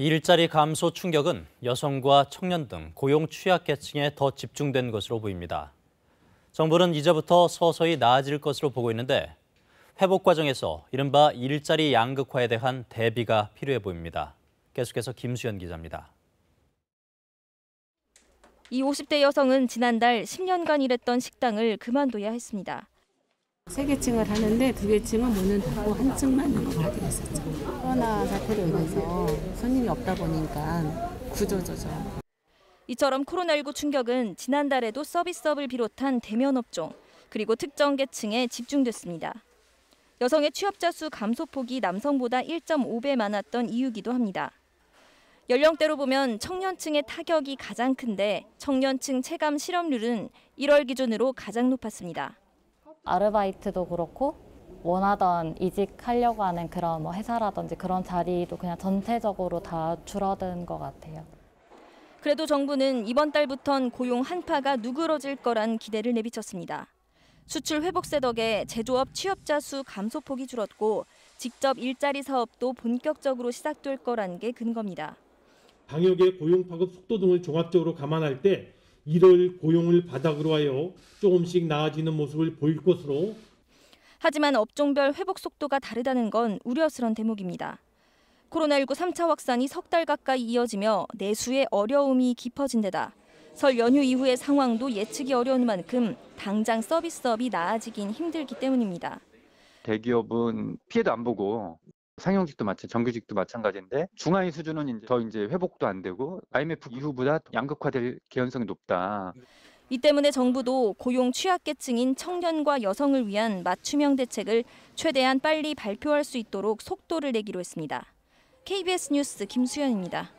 일자리 감소 충격은 여성과 청년 등 고용 취약계층에 더 집중된 것으로 보입니다. 정부는 이제부터 서서히 나아질 것으로 보고 있는데 회복 과정에서 이른바 일자리 양극화에 대한 대비가 필요해 보입니다. 계속해서 김수연 기자입니다. 이 50대 여성은 지난달 10년간 일했던 식당을 그만둬야 했습니다. 세 계층을 하는데 두 계층은 문을 닫고 한 층만 운영하게 됐었죠. 코로나 사태로 인해서 손님이 없다 보니까 구조조정. 이처럼 코로나19 충격은 지난달에도 서비스업을 비롯한 대면 업종, 그리고 특정 계층에 집중됐습니다. 여성의 취업자 수 감소폭이 남성보다 1.5배 많았던 이유기도 합니다. 연령대로 보면 청년층의 타격이 가장 큰데 청년층 체감 실업률은 1월 기준으로 가장 높았습니다. 아르바이트도 그렇고 원하던 이직하려고 하는 그런 회사라든지 그런 자리도 그냥 전체적으로 다 줄어든 것 같아요. 그래도 정부는 이번 달부턴 고용 한파가 누그러질 거란 기대를 내비쳤습니다. 수출 회복세 덕에 제조업 취업자 수 감소폭이 줄었고 직접 일자리 사업도 본격적으로 시작될 거란 게 근거입니다. 방역의 고용 파급 속도 등을 종합적으로 감안할 때 1월 고용을 바닥으로 하여 조금씩 나아지는 모습을 보일 것으로. 하지만 업종별 회복 속도가 다르다는 건 우려스런 대목입니다. 코로나19 3차 확산이 석 달 가까이 이어지며 내수의 어려움이 깊어진 데다 설 연휴 이후의 상황도 예측이 어려운 만큼 당장 서비스업이 나아지긴 힘들기 때문입니다. 대기업은 피해도 안 보고 상용직도 정규직도 마찬가지인데 중하위 수준은 더 회복도 안 되고 IMF 이후보다 양극화될 개연성이 높다. 이 때문에 정부도 고용 취약계층인 청년과 여성을 위한 맞춤형 대책을 최대한 빨리 발표할 수 있도록 속도를 내기로 했습니다. KBS 뉴스 김수연입니다.